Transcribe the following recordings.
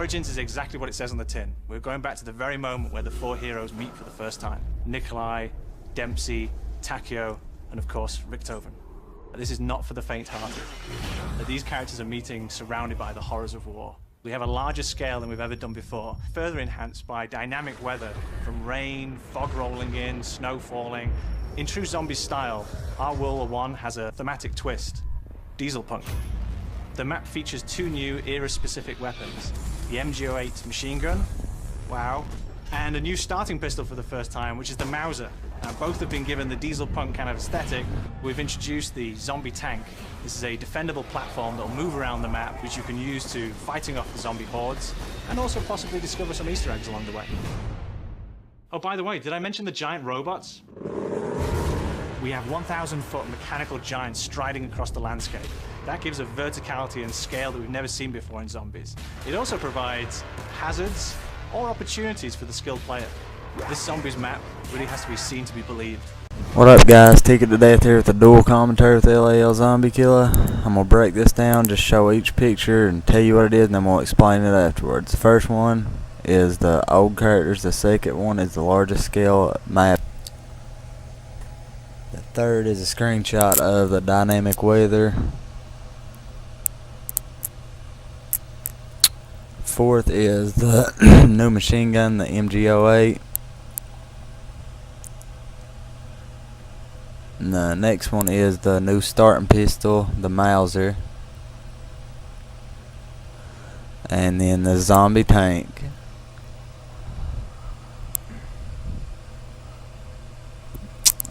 Origins is exactly what it says on the tin. We're going back to the very moment where the four heroes meet for the first time. Nikolai, Dempsey, Takeo, and of course, Richthofen. This is not for the faint-hearted. These characters are meeting surrounded by the horrors of war. We have a larger scale than we've ever done before, further enhanced by dynamic weather from rain, fog rolling in, snow falling. In true zombie style, our World War I has a thematic twist, diesel punk. The map features two new era-specific weapons, the MG08 machine gun, wow, and a new starting pistol for the first time, which is the Mauser. Both have been given the diesel punk kind of aesthetic. We've introduced the zombie tank. This is a defendable platform that will move around the map, which you can use to fighting off the zombie hordes, and also possibly discover some Easter eggs along the way. Oh, by the way, did I mention the giant robots? We have 1,000-foot mechanical giants striding across the landscape. That gives a verticality and scale that we've never seen before in zombies. It also provides hazards or opportunities for the skilled player. This zombies map really has to be seen to be believed. What up, guys? Ticket to Death here with the dual commentary with the LAL Zombie Killer. I'm going to break this down, just show each picture and tell you what it is, and then we'll explain it afterwards. The first one is the old characters. The second one is the largest scale map. The third is a screenshot of the dynamic weather. Fourth is the new machine gun, the MG08. And the next one is the new starting pistol, the Mauser. And then the zombie tank.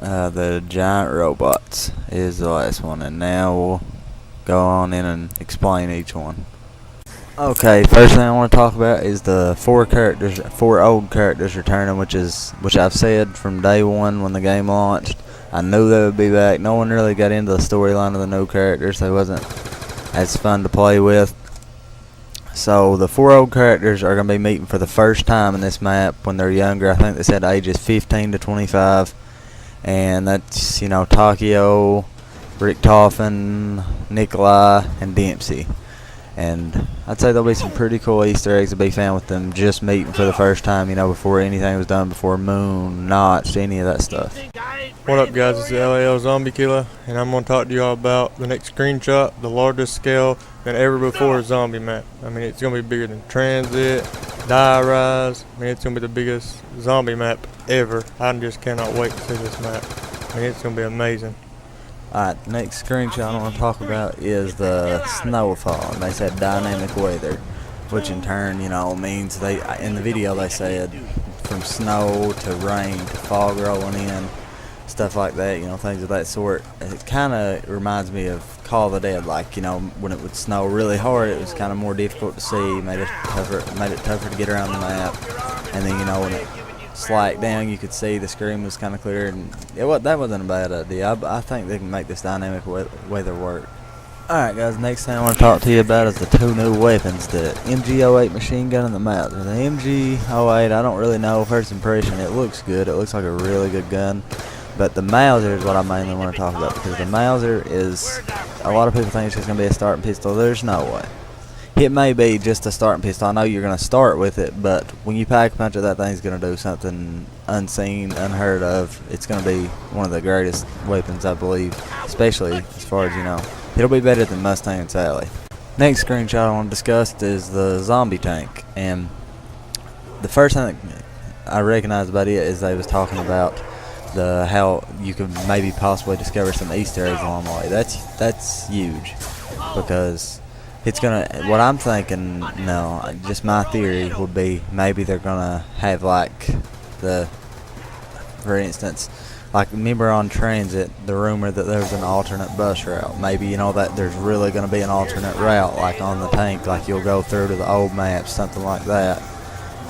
The giant robots is the last one, and now we'll go on in and explain each one. Okay, first thing I want to talk about is the four old characters returning, which I've said from day one when the game launched. I knew they would be back. No one really got into the storyline of the new characters. They wasn't as fun to play with. So the four old characters are going to be meeting for the first time in this map when they're younger. I think they said ages 15 to 25. And that's, Takeo, Richthofen, Nikolai, and Dempsey. And I'd say there'll be some pretty cool Easter eggs to be found with them just meeting for the first time, before anything was done, before Moon, Notch, any of that stuff. What up, guys? It's the LAL Zombie Killer, and I'm going to talk to y'all about the next screenshot, the largest scale than ever before zombie map. I mean, it's going to be bigger than Transit, Die Rise. I mean, it's going to be the biggest zombie map ever. I just cannot wait to see this map. I mean, it's going to be amazing. Alright, next screenshot I want to talk about is the snowfall. And they said dynamic weather, which in turn, means in the video they said from snow to rain to fog rolling in, stuff like that, things of that sort. It kind of reminds me of Call of the Dead, when it would snow really hard, it was kind of more difficult to see, made it tougher to get around the map. And then, when it slacked down, you could see the screen was kind of clear, and that wasn't a bad idea. I think they can make this dynamic weather work. Alright, guys, next thing I want to talk to you about is the two new weapons, the MG08 machine gun and the Mauser. The MG08, I don't really know, first impression, it looks good. It looks like a really good gun. But the Mauser is what I mainly want to talk about, because the Mauser is, a lot of people think it's just going to be a starting pistol. There's no way. It may be just a starting pistol. I know you're going to start with it, but when you pack a punch of that thing's going to do something unseen, unheard of. It's going to be one of the greatest weapons, I believe, especially as far as, It'll be better than Mustang and Sally. Next screenshot I want to discuss is the zombie tank. And the first thing I recognized about it is they was talking about how you could maybe possibly discover some Easter eggs along the way. That's huge, because it's gonna. What I'm thinking, just my theory would be maybe they're gonna have for instance, remember on Transit the rumor that there was an alternate bus route. Maybe that there's really gonna be an alternate route, like on the tank, like you'll go through to the old maps, something like that.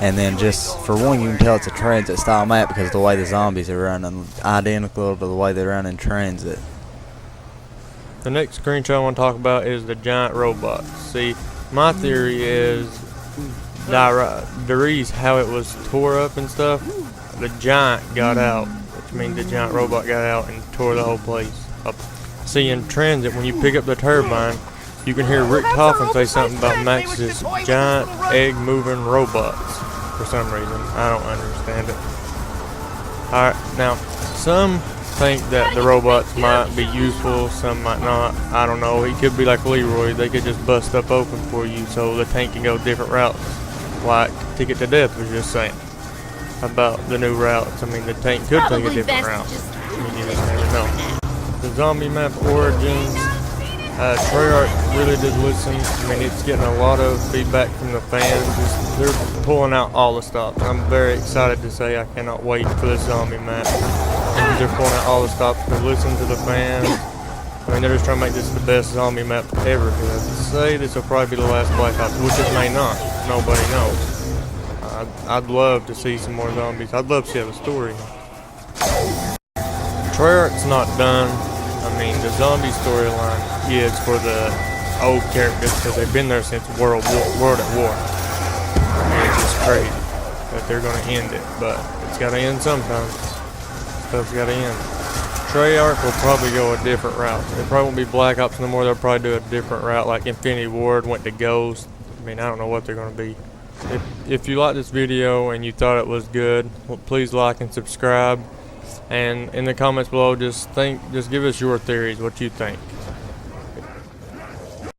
And then just for one, you can tell it's a Transit style map because the way the zombies are running, identical to the way they run in Transit. The next screenshot I want to talk about is the giant robots. See, my theory is the reason how it was tore up and stuff, the giant got out, which means the giant robot got out and tore the whole place up. See, in Transit, when you pick up the turbine, You can hear Rick Toffin say something about Max's giant egg-moving robots for some reason. I don't understand it. Alright, now, some think that the robots might be useful, some might not. I don't know. He could be like Leroy. They could just bust up open for you so the tank can go different routes. Like Ticket to Death was just saying about the new routes. I mean, the tank could take a different route. I mean, you just never know. The zombie map origins. Trailor really did listen. I mean, it's getting a lot of feedback from the fans. They're pulling out all the stops. I'm very excited to say I cannot wait for this zombie map. And they're pulling out all the stops to listen to the fans. I mean, they're just trying to make this the best zombie map ever. Because I say this will probably be the last Black Ops, which it may not. Nobody knows. I'd love to see some more zombies. I'd love to see a story. Trailor's not done. I mean, the zombie storyline is for the old characters because they've been there since World at War. I mean, it's just crazy that they're going to end it, but it's got to end sometimes. Stuff's got to end. Treyarch will probably go a different route. It probably won't be Black Ops no more. They'll probably do a different route, like Infinity Ward went to Ghost. I mean, I don't know what they're going to be. If you liked this video and you thought it was good, well, please like and subscribe. And in the comments below, just give us your theories, what you think.